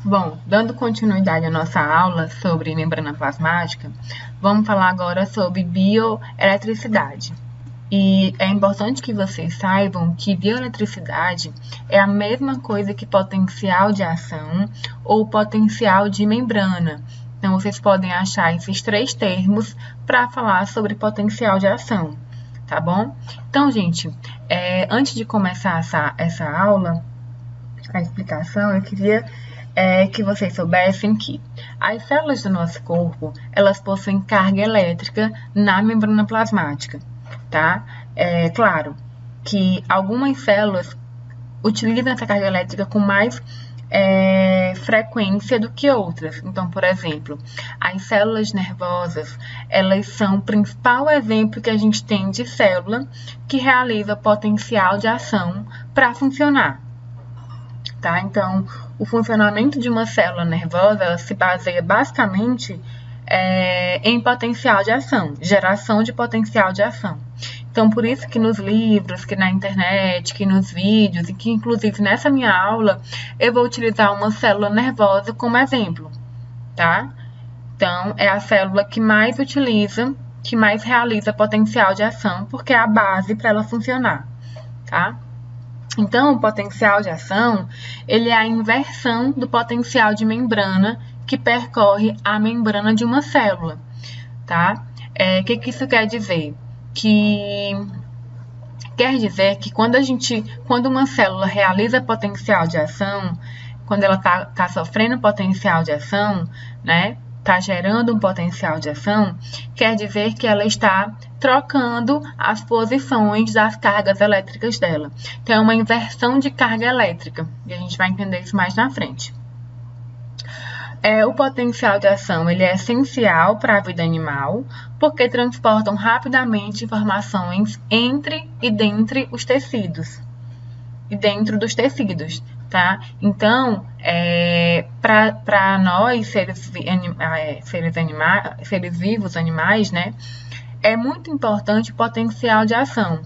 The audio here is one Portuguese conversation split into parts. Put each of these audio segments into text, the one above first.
Bom, dando continuidade à nossa aula sobre membrana plasmática, vamos falar agora sobre bioeletricidade. E é importante que vocês saibam que bioeletricidade é a mesma coisa que potencial de ação ou potencial de membrana. Então, vocês podem achar esses três termos para falar sobre potencial de ação, tá bom? Então, gente, antes de começar essa aula, a explicação, eu queria que vocês soubessem que as células do nosso corpo, elas possuem carga elétrica na membrana plasmática, tá? É claro que algumas células utilizam essa carga elétrica com mais frequência do que outras. Então, por exemplo, as células nervosas, elas são o principal exemplo que a gente tem de célula que realiza potencial de ação para funcionar. Tá? Então, o funcionamento de uma célula nervosa ela se baseia basicamente em potencial de ação, geração de potencial de ação. Então, por isso que nos livros, que na internet, que nos vídeos, e que inclusive nessa minha aula, eu vou utilizar uma célula nervosa como exemplo, tá? Então, é a célula que mais utiliza, que mais realiza potencial de ação, porque é a base para ela funcionar, tá? Então, o potencial de ação, ele é a inversão do potencial de membrana que percorre a membrana de uma célula, tá? O que isso quer dizer? Quer dizer que quando uma célula realiza potencial de ação, quando ela tá sofrendo potencial de ação, né? Está gerando um potencial de ação, quer dizer que ela está trocando as posições das cargas elétricas dela. Então, é uma inversão de carga elétrica, e a gente vai entender isso mais na frente. O potencial de ação ele é essencial para a vida animal, porque transportam rapidamente informações entre e dentre os tecidos, e dentro dos tecidos. Tá? Então, para nós, seres vivos, animais, né, é muito importante o potencial de ação.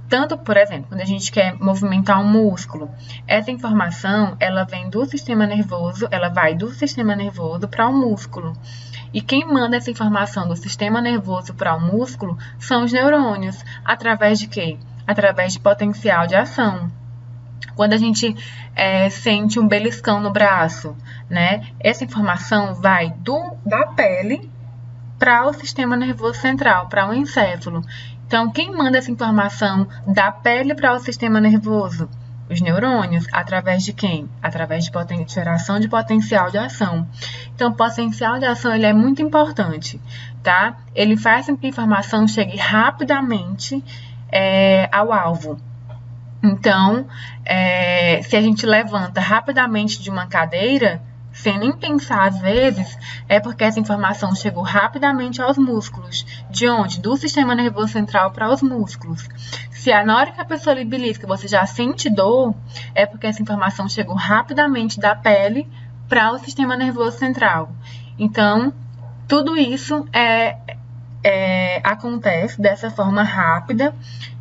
Tanto, por exemplo, quando a gente quer movimentar um músculo, essa informação, ela vem do sistema nervoso, ela vai do sistema nervoso para o músculo. E quem manda essa informação do sistema nervoso para o músculo são os neurônios. Através de quê? Através de potencial de ação. Quando a gente sente um beliscão no braço, né? Essa informação vai da pele para o sistema nervoso central, para o encéfalo. Então, quem manda essa informação da pele para o sistema nervoso? Os neurônios. Através de quem? Através de geração de potencial de ação. Então, o potencial de ação ele é muito importante, tá? Ele faz com que a informação chegue rapidamente ao alvo. Então, se a gente levanta rapidamente de uma cadeira, sem nem pensar às vezes, é porque essa informação chegou rapidamente aos músculos. De onde? Do sistema nervoso central para os músculos. Se na hora que a pessoa lhe belisca você já sente dor, é porque essa informação chegou rapidamente da pele para o sistema nervoso central. Então, tudo isso acontece dessa forma rápida,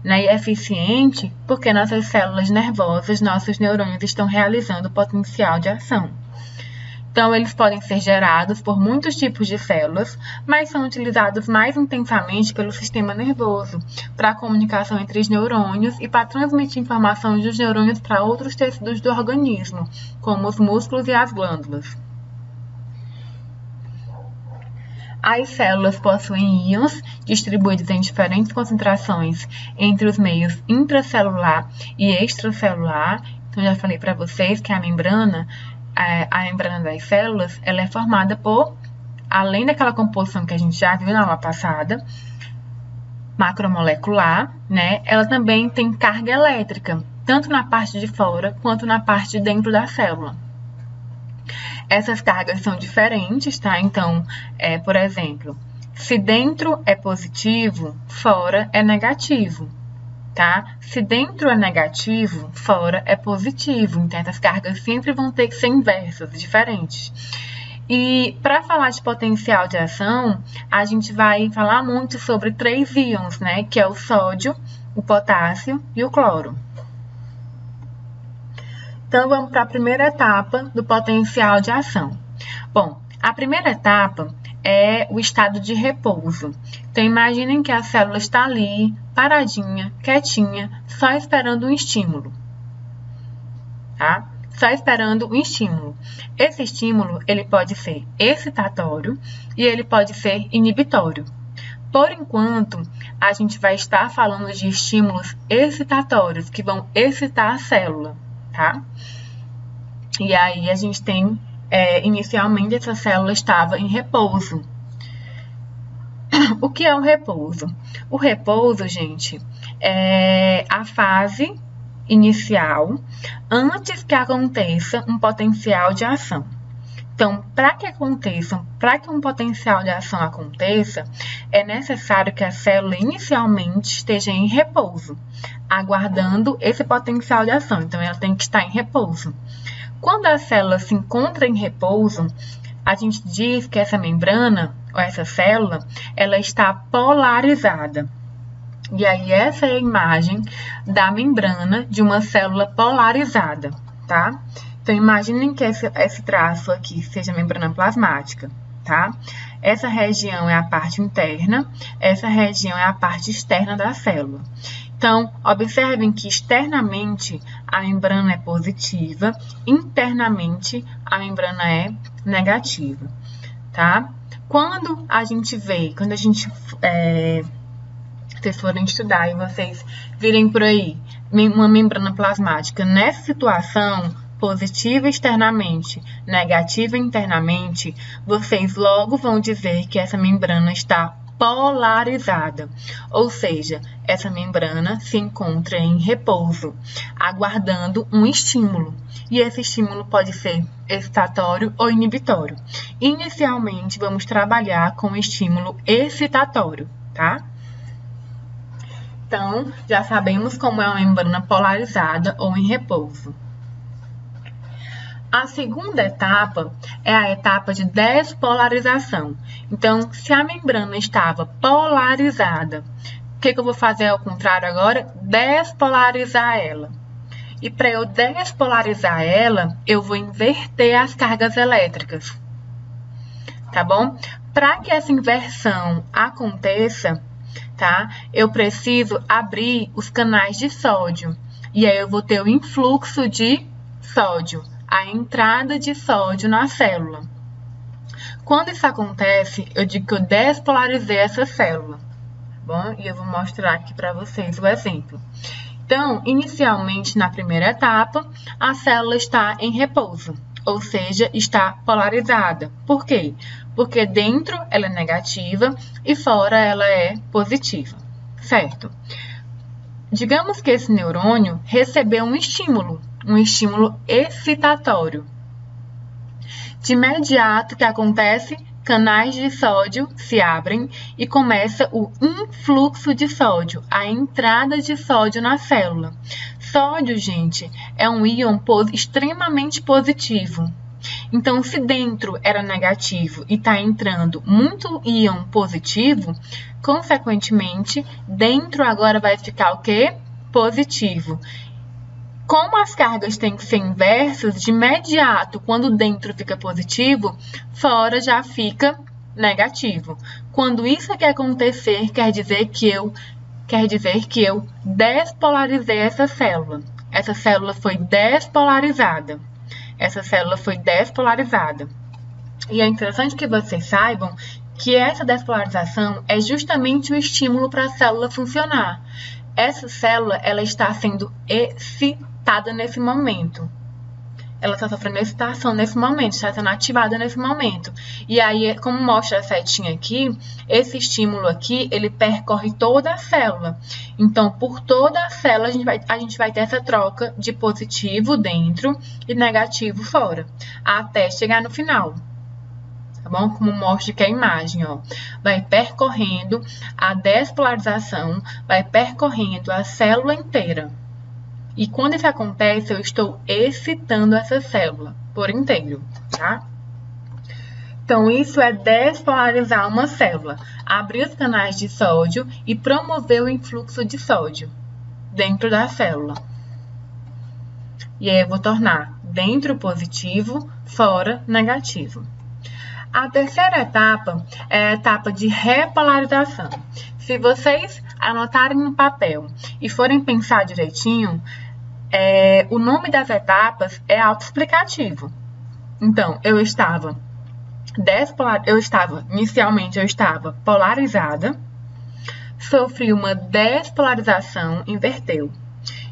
né, e eficiente, porque nossas células nervosas, nossos neurônios estão realizando potencial de ação. Então, eles podem ser gerados por muitos tipos de células, mas são utilizados mais intensamente pelo sistema nervoso, para a comunicação entre os neurônios e para transmitir informações dos neurônios para outros tecidos do organismo, como os músculos e as glândulas. As células possuem íons distribuídos em diferentes concentrações entre os meios intracelular e extracelular. Então, já falei para vocês que a membrana das células, ela é formada por, além daquela composição que a gente já viu na aula passada, macromolecular, né? Ela também tem carga elétrica, tanto na parte de fora quanto na parte de dentro da célula. Essas cargas são diferentes, tá? Então, por exemplo, se dentro é positivo, fora é negativo, tá? Se dentro é negativo, fora é positivo. Então, essas cargas sempre vão ter que ser inversas, diferentes. E para falar de potencial de ação, a gente vai falar muito sobre 3 íons, né? Que é o sódio, o potássio e o cloro. Então, vamos para a primeira etapa do potencial de ação. Bom, a primeira etapa é o estado de repouso. Então, imaginem que a célula está ali, paradinha, quietinha, só esperando um estímulo, tá? Só esperando um estímulo. Esse estímulo, ele pode ser excitatório e ele pode ser inibitório. Por enquanto, a gente vai estar falando de estímulos excitatórios, que vão excitar a célula, tá? E aí, a gente tem, inicialmente, essa célula estava em repouso. O que é o repouso? O repouso, gente, é a fase inicial antes que aconteça um potencial de ação. Então, para que um potencial de ação aconteça, é necessário que a célula inicialmente esteja em repouso, aguardando esse potencial de ação. Então, ela tem que estar em repouso. Quando a célula se encontra em repouso, a gente diz que essa membrana, ou essa célula, ela está polarizada. E aí, essa é a imagem da membrana de uma célula polarizada, tá? Então, imaginem que esse traço aqui seja a membrana plasmática, tá? Essa região é a parte interna, essa região é a parte externa da célula. Então, observem que externamente a membrana é positiva, internamente a membrana é negativa, tá? Quando a gente vocês forem estudar e vocês virem por aí uma membrana plasmática nessa situação, positiva externamente, negativa internamente, vocês logo vão dizer que essa membrana está polarizada, ou seja, essa membrana se encontra em repouso, aguardando um estímulo, e esse estímulo pode ser excitatório ou inibitório. Inicialmente, vamos trabalhar com o estímulo excitatório, tá? Então, já sabemos como é uma membrana polarizada ou em repouso. A segunda etapa é a etapa de despolarização. Então, se a membrana estava polarizada, o que eu vou fazer ao contrário agora? Despolarizar ela. E para eu despolarizar ela, eu vou inverter as cargas elétricas. Tá bom? Para que essa inversão aconteça, tá? Eu preciso abrir os canais de sódio. E aí eu vou ter o influxo de sódio, a entrada de sódio na célula. Quando isso acontece, eu digo que eu despolarizei essa célula, tá bom? E eu vou mostrar aqui para vocês o exemplo. Então, inicialmente, na primeira etapa, a célula está em repouso, ou seja, está polarizada. Por quê? Porque dentro ela é negativa e fora ela é positiva, certo? Digamos que esse neurônio recebeu um estímulo excitatório. De imediato, o que acontece? Canais de sódio se abrem e começa o influxo de sódio, a entrada de sódio na célula. Sódio, gente, é um íon extremamente positivo. Então, se dentro era negativo e está entrando muito íon positivo, consequentemente, dentro agora vai ficar o quê? Positivo. Como as cargas têm que ser inversas, de imediato, quando dentro fica positivo, fora já fica negativo. Quando isso aqui acontecer, quer dizer que eu despolarizei essa célula. Essa célula foi despolarizada. E é interessante que vocês saibam que essa despolarização é justamente o estímulo para a célula funcionar. Essa célula, ela está sendo excitada nesse momento. Ela está sofrendo excitação nesse momento, está sendo ativada nesse momento. E aí, como mostra a setinha aqui, esse estímulo aqui, ele percorre toda a célula. Então, por toda a célula, a gente vai ter essa troca de positivo dentro e negativo fora, até chegar no final. Tá bom? Como mostra aqui a imagem, ó. Vai percorrendo a despolarização, vai percorrendo a célula inteira. E quando isso acontece, eu estou excitando essa célula por inteiro, tá? Então, isso é despolarizar uma célula. Abrir os canais de sódio e promover o influxo de sódio dentro da célula. E aí eu vou tornar dentro positivo, fora negativo. A terceira etapa é a etapa de repolarização. Se vocês anotarem no papel e forem pensar direitinho, o nome das etapas é autoexplicativo. Então, inicialmente eu estava polarizada, sofri uma despolarização, inverteu.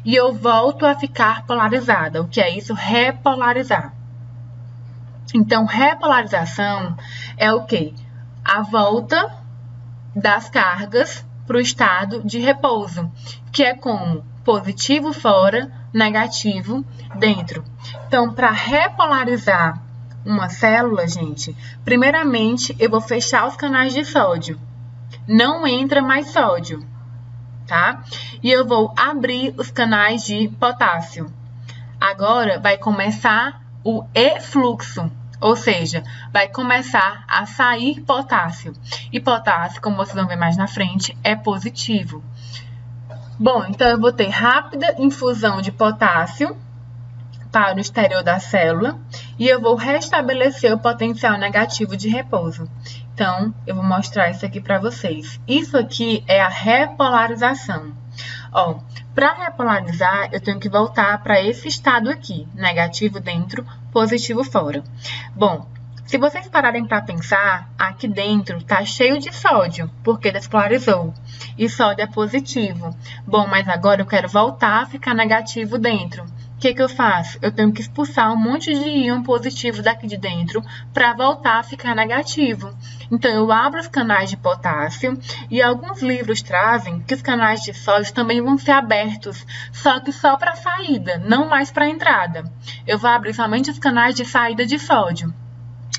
E eu volto a ficar polarizada. O que é isso? Repolarizar. Então, repolarização é o quê? A volta das cargas para o estado de repouso, que é como positivo fora, negativo dentro. Então, para repolarizar uma célula, gente, primeiramente eu vou fechar os canais de sódio. Não entra mais sódio, tá? E eu vou abrir os canais de potássio. Agora vai começar o efluxo, ou seja, vai começar a sair potássio. E potássio, como vocês vão ver mais na frente, é positivo. Bom, então eu vou ter rápida infusão de potássio para o exterior da célula e eu vou restabelecer o potencial negativo de repouso. Então, eu vou mostrar isso aqui para vocês. Isso aqui é a repolarização. Ó, para repolarizar, eu tenho que voltar para esse estado aqui, negativo dentro, positivo fora. Bom, se vocês pararem para pensar, aqui dentro está cheio de sódio, porque despolarizou. E sódio é positivo. Bom, mas agora eu quero voltar a ficar negativo dentro. O que eu faço? Eu tenho que expulsar um monte de íon positivo daqui de dentro para voltar a ficar negativo. Então, eu abro os canais de potássio e alguns livros trazem que os canais de sódio também vão ser abertos, só que só para saída, não mais para entrada. Eu vou abrir somente os canais de saída de sódio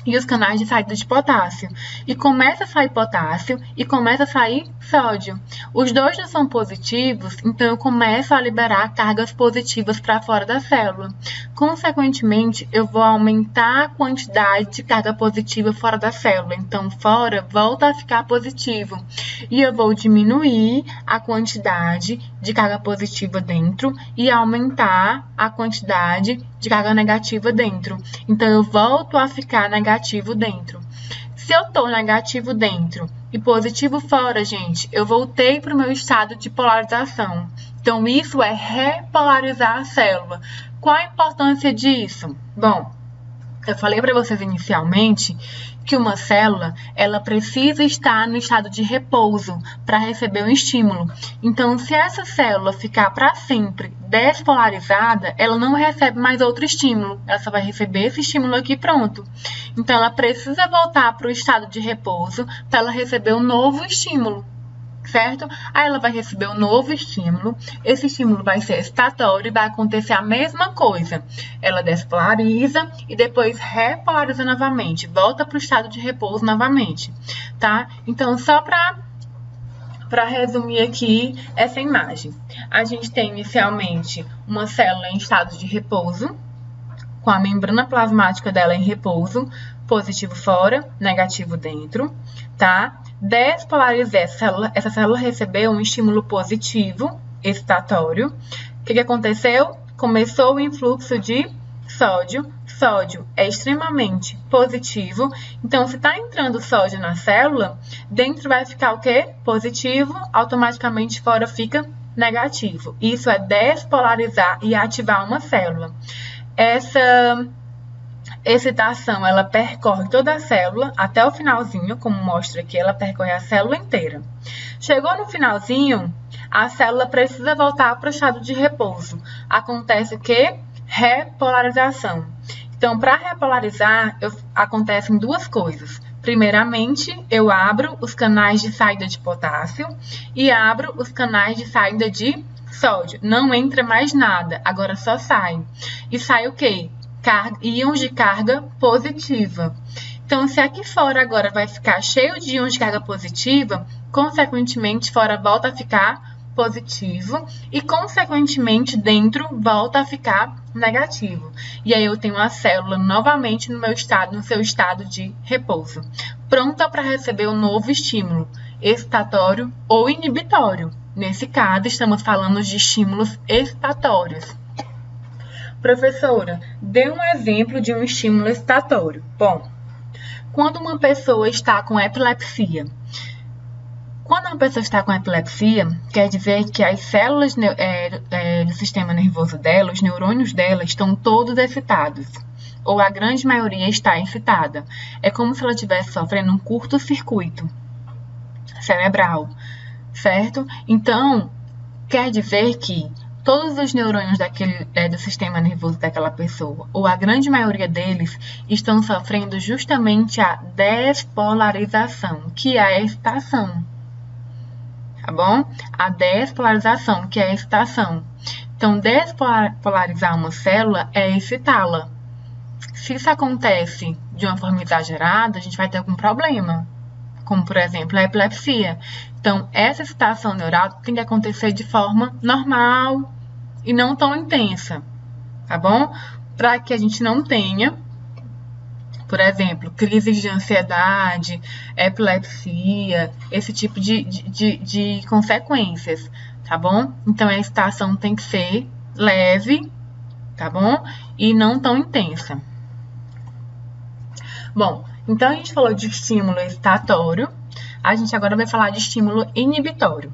e os canais de saída de potássio. E começa a sair potássio e começa a sair sódio. Os dois não são positivos, então eu começo a liberar cargas positivas para fora da célula. Consequentemente, eu vou aumentar a quantidade de carga positiva fora da célula. Então, fora volta a ficar positivo. E eu vou diminuir a quantidade de carga positiva dentro e aumentar a quantidade de carga negativa dentro. Então, eu volto a ficar negativo dentro. Se eu estou negativo dentro e positivo fora, gente, eu voltei para o meu estado de polarização. Então, isso é repolarizar a célula. Qual a importância disso? Bom, eu falei para vocês inicialmente que uma célula, ela precisa estar no estado de repouso para receber um estímulo. Então, se essa célula ficar para sempre despolarizada, ela não recebe mais outro estímulo. Ela só vai receber esse estímulo aqui pronto. Então, ela precisa voltar para o estado de repouso para ela receber um novo estímulo. Certo? Aí ela vai receber um novo estímulo. Esse estímulo vai ser excitatório e vai acontecer a mesma coisa. Ela despolariza e depois repolariza novamente. Volta para o estado de repouso novamente. Tá? Então, só para resumir aqui essa imagem. A gente tem inicialmente uma célula em estado de repouso, com a membrana plasmática dela em repouso, positivo fora, negativo dentro, tá? Despolarizei essa célula recebeu um estímulo positivo, excitatório. O que aconteceu? Começou o influxo de sódio. Sódio é extremamente positivo. Então, se está entrando sódio na célula, dentro vai ficar o quê? Positivo, automaticamente fora fica negativo. Isso é despolarizar e ativar uma célula. Essa excitação, ela percorre toda a célula até o finalzinho, como mostra aqui, ela percorre a célula inteira. Chegou no finalzinho, a célula precisa voltar para o estado de repouso. Acontece o quê? Repolarização. Então, para repolarizar, acontecem duas coisas. Primeiramente, eu abro os canais de saída de potássio e abro os canais de saída de sódio. Não entra mais nada, agora só sai. E sai o quê? Íons de carga positiva. Então, se aqui fora agora vai ficar cheio de íons de carga positiva, consequentemente, fora volta a ficar positivo e, consequentemente, dentro volta a ficar negativo. E aí eu tenho a célula novamente no seu estado de repouso, pronta para receber um novo estímulo, excitatório ou inibitório. Nesse caso, estamos falando de estímulos excitatórios. Professora, dê um exemplo de um estímulo excitatório. Bom, quando uma pessoa está com epilepsia. Quando uma pessoa está com epilepsia, quer dizer que as células do sistema nervoso dela, os neurônios dela, estão todos excitados. Ou a grande maioria está excitada. É como se ela estivesse sofrendo um curto-circuito cerebral, certo? Então, quer dizer que todos os neurônios do sistema nervoso daquela pessoa, ou a grande maioria deles, estão sofrendo justamente a despolarização, que é a excitação. Tá bom? A despolarização, que é a excitação. Então, despolarizar uma célula é excitá-la. Se isso acontece de uma forma exagerada, a gente vai ter algum problema, como, por exemplo, a epilepsia. Então, essa excitação neural tem que acontecer de forma normal e não tão intensa, tá bom? Para que a gente não tenha, por exemplo, crises de ansiedade, epilepsia, esse tipo de consequências, tá bom? Então, a excitação tem que ser leve, tá bom? E não tão intensa. Bom, então a gente falou de estímulo excitatório, a gente agora vai falar de estímulo inibitório.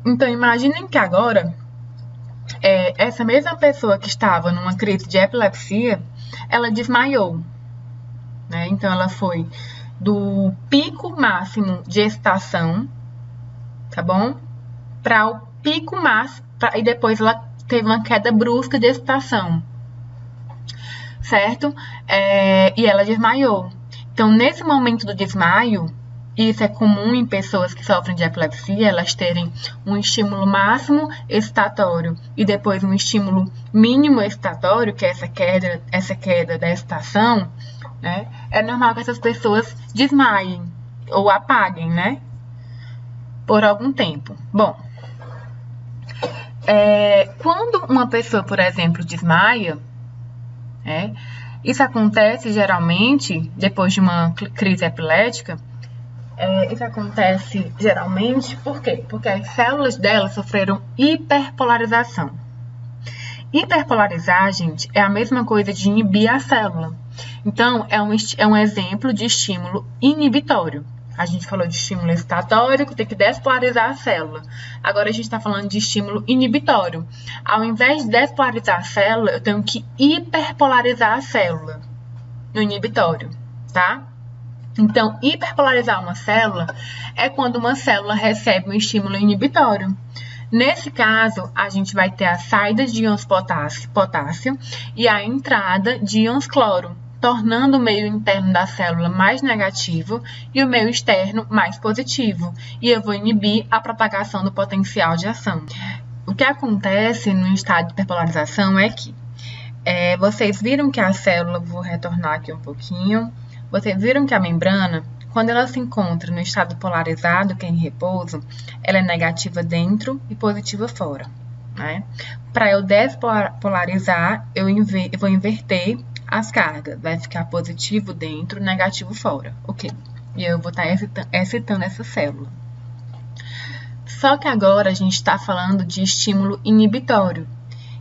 Então, imaginem que agora, essa mesma pessoa que estava numa crise de epilepsia, ela desmaiou, né? Então, ela foi do pico máximo de excitação, tá bom? Para o pico máximo, e depois ela teve uma queda brusca de excitação, certo? E ela desmaiou. Então, nesse momento do desmaio, isso é comum em pessoas que sofrem de epilepsia, elas terem um estímulo máximo excitatório e depois um estímulo mínimo excitatório, que é essa queda da excitação, né? É normal que essas pessoas desmaiem ou apaguem, né? Por algum tempo. Bom, quando uma pessoa, por exemplo, desmaia, isso acontece geralmente depois de uma crise epilética. Isso acontece geralmente, por quê? Porque as células dela sofreram hiperpolarização. Hiperpolarizar, gente, é a mesma coisa de inibir a célula. Então, é um exemplo de estímulo inibitório. A gente falou de estímulo excitatório, que tem que despolarizar a célula. Agora, a gente está falando de estímulo inibitório. Ao invés de despolarizar a célula, eu tenho que hiperpolarizar a célula no inibitório, tá? Então, hiperpolarizar uma célula é quando uma célula recebe um estímulo inibitório. Nesse caso, a gente vai ter a saída de íons potássio e a entrada de íons cloro, tornando o meio interno da célula mais negativo e o meio externo mais positivo. E eu vou inibir a propagação do potencial de ação. O que acontece no estado de hiperpolarização é que vocês viram que a célula, vou retornar aqui um pouquinho, vocês viram que a membrana, quando ela se encontra no estado polarizado, que é em repouso, ela é negativa dentro e positiva fora, né? Para eu despolarizar, eu vou inverter as cargas. Vai ficar positivo dentro, negativo fora, ok? E eu vou estar excitando essa célula. Só que agora a gente está falando de estímulo inibitório.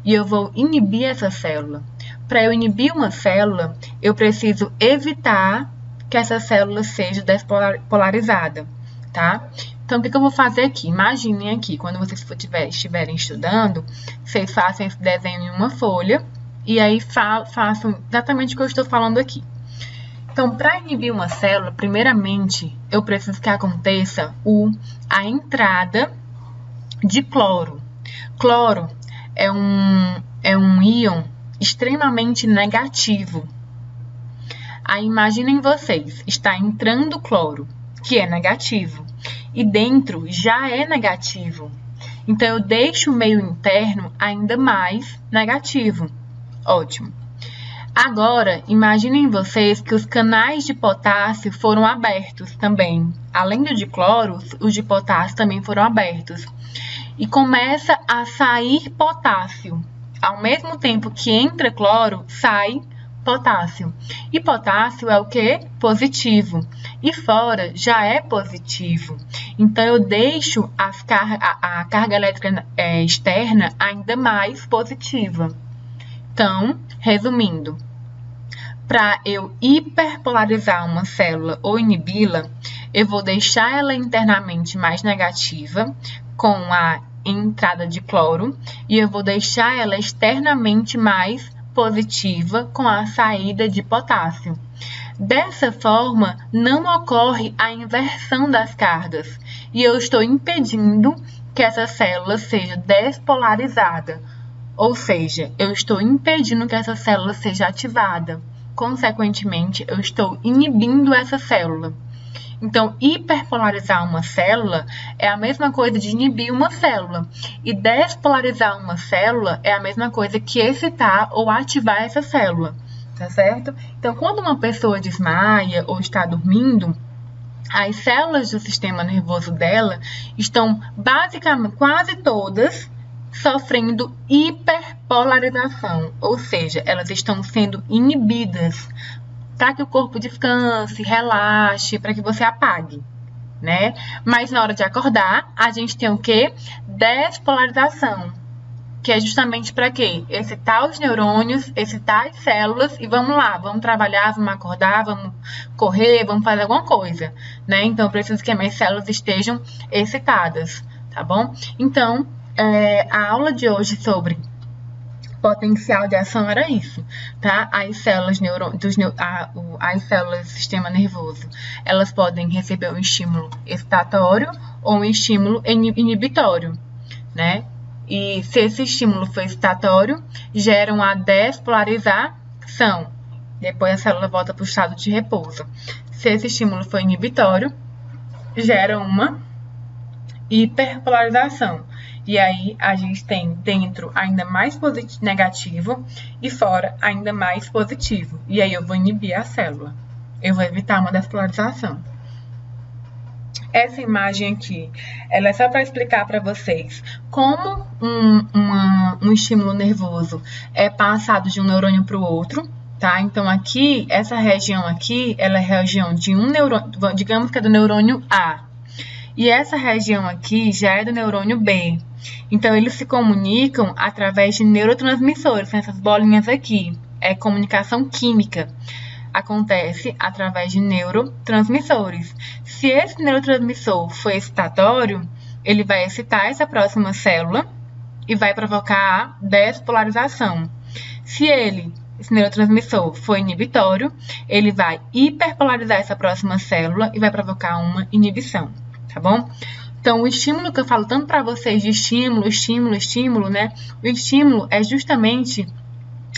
E eu vou inibir essa célula. Para eu inibir uma célula, eu preciso evitar que essa célula seja despolarizada, tá? Então, o que eu vou fazer aqui? Imaginem aqui, quando vocês estiverem estudando, vocês façam esse desenho em uma folha e aí façam exatamente o que eu estou falando aqui. Então, para inibir uma célula, primeiramente, eu preciso que aconteça a entrada de cloro. Cloro é um íon extremamente negativo. Aí imaginem vocês, está entrando cloro, que é negativo, e dentro já é negativo. Então, eu deixo o meio interno ainda mais negativo. Ótimo. Agora, imaginem vocês que os canais de potássio foram abertos também. Além do de cloro, os de potássio também foram abertos. E começa a sair potássio. Ao mesmo tempo que entra cloro, sai potássio. E potássio é o quê? Positivo. E fora já é positivo. Então, eu deixo a carga elétrica externa ainda mais positiva. Então, resumindo, para eu hiperpolarizar uma célula ou inibi-la, eu vou deixar ela internamente mais negativa, com a entrada de cloro, e eu vou deixar ela externamente mais positiva, com a saída de potássio. Dessa forma, não ocorre a inversão das cargas, e eu estou impedindo que essa célula seja despolarizada, ou seja, eu estou impedindo que essa célula seja ativada. Consequentemente, eu estou inibindo essa célula. Então, hiperpolarizar uma célula é a mesma coisa de inibir uma célula. E despolarizar uma célula é a mesma coisa que excitar ou ativar essa célula. Tá certo? Então, quando uma pessoa desmaia ou está dormindo, as células do sistema nervoso dela estão basicamente quase todas sofrendo hiperpolarização, ou seja, elas estão sendo inibidas para que o corpo descanse, relaxe, para que você apague, né? Mas na hora de acordar, a gente tem o quê? Despolarização, que é justamente para quê? Excitar os neurônios, excitar as células e vamos lá, vamos trabalhar, vamos acordar, vamos correr, vamos fazer alguma coisa, né? Então, eu preciso que as minhas células estejam excitadas, tá bom? Então, a aula de hoje sobre potencial de ação era isso, tá? As células as células do sistema nervoso, elas podem receber um estímulo excitatório ou um estímulo inibitório, né? E se esse estímulo for excitatório, gera uma despolarização. Depois a célula volta para o estado de repouso. Se esse estímulo for inibitório, gera uma hiperpolarização. E aí a gente tem dentro ainda mais negativo e fora ainda mais positivo. E aí eu vou inibir a célula. Eu vou evitar uma despolarização. Essa imagem aqui, ela é só para explicar para vocês como um estímulo nervoso é passado de um neurônio para o outro, tá? Então aqui, essa região aqui, ela é a região de um neurônio, digamos que é do neurônio A. E essa região aqui já é do neurônio B. Então, eles se comunicam através de neurotransmissores, essas bolinhas aqui. É comunicação química. Acontece através de neurotransmissores. Se esse neurotransmissor for excitatório, ele vai excitar essa próxima célula e vai provocar a despolarização. Se esse neurotransmissor for inibitório, ele vai hiperpolarizar essa próxima célula e vai provocar uma inibição. Tá bom? Então, o estímulo que eu falo tanto para vocês de estímulo, né? O estímulo é justamente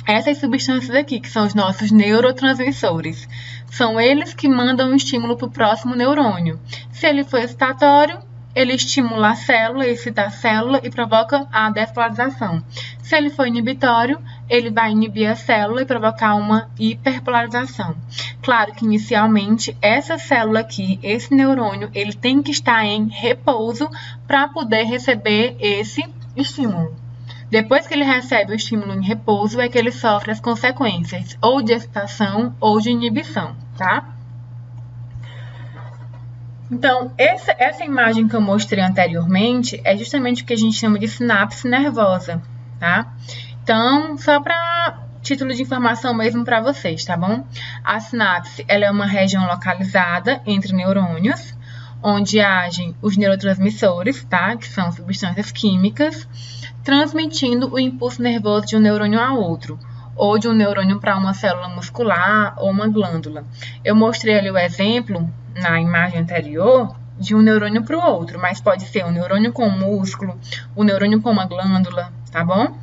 essas substâncias aqui, que são os nossos neurotransmissores. São eles que mandam o estímulo para o próximo neurônio. Se ele for excitatório, ele estimula a célula, excita a célula e provoca a despolarização. Se ele for inibitório, ele vai inibir a célula e provocar uma hiperpolarização. Claro que inicialmente essa célula aqui, esse neurônio, ele tem que estar em repouso para poder receber esse estímulo. Depois que ele recebe o estímulo em repouso, é que ele sofre as consequências ou de excitação ou de inibição, tá? Então, essa imagem que eu mostrei anteriormente é justamente o que a gente chama de sinapse nervosa, tá? Então, só para título de informação mesmo para vocês, tá bom? A sinapse, ela é uma região localizada entre neurônios, onde agem os neurotransmissores, tá? Que são substâncias químicas, transmitindo o impulso nervoso de um neurônio a outro, ou de um neurônio para uma célula muscular ou uma glândula. Eu mostrei ali o exemplo na imagem anterior de um neurônio para o outro, mas pode ser um neurônio com um músculo, um neurônio com uma glândula, tá bom?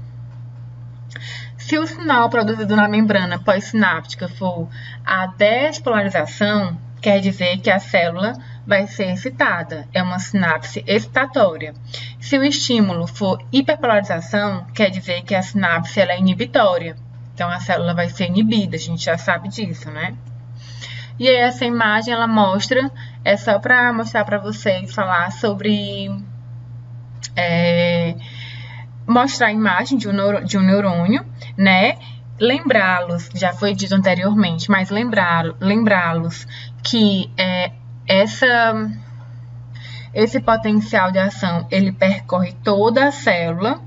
Se o sinal produzido na membrana pós-sináptica for a despolarização, quer dizer que a célula vai ser excitada, é uma sinapse excitatória. Se o estímulo for hiperpolarização, quer dizer que a sinapse ela é inibitória, então a célula vai ser inibida, a gente já sabe disso, né? E aí essa imagem ela mostra, é só para mostrar para vocês, falar sobre, mostrar a imagem de um neurônio, né? Lembrá-los, já foi dito anteriormente, mas lembrá-los que esse potencial de ação, ele percorre toda a célula,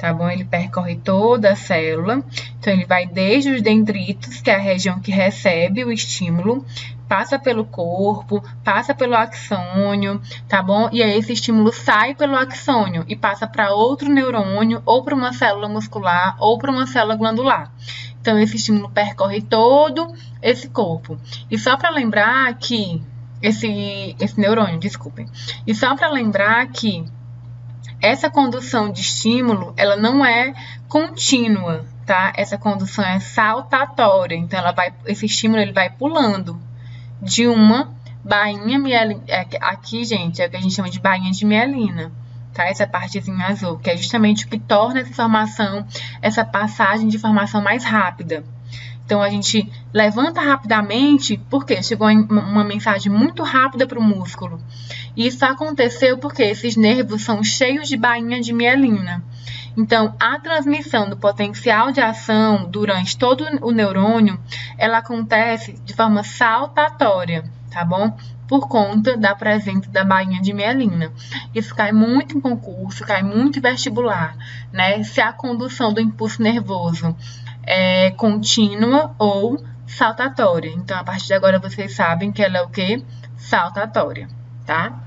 tá bom? Ele percorre toda a célula, então ele vai desde os dendritos, que é a região que recebe o estímulo, passa pelo corpo, passa pelo axônio, tá bom? E aí esse estímulo sai pelo axônio e passa para outro neurônio, ou para uma célula muscular, ou para uma célula glandular. Então, esse estímulo percorre todo esse corpo. E só para lembrar que... Esse neurônio, desculpem. E só para lembrar que essa condução de estímulo, ela não é contínua, tá? Essa condução é saltatória. Então, esse estímulo ele vai pulando de uma bainha mielina. Aqui, gente, é o que a gente chama de bainha de mielina, tá? Essa partezinha azul, que é justamente o que torna essa informação, essa passagem de informação mais rápida. Então, a gente levanta rapidamente, porque chegou uma mensagem muito rápida para o músculo. E isso aconteceu porque esses nervos são cheios de bainha de mielina. Então, a transmissão do potencial de ação durante todo o neurônio, ela acontece de forma saltatória, tá bom? Por conta da presença da bainha de mielina. Isso cai muito em concurso, cai muito em vestibular, né? Se a condução do impulso nervoso é contínua ou saltatória. Então, a partir de agora, vocês sabem que ela é o quê? Saltatória, tá?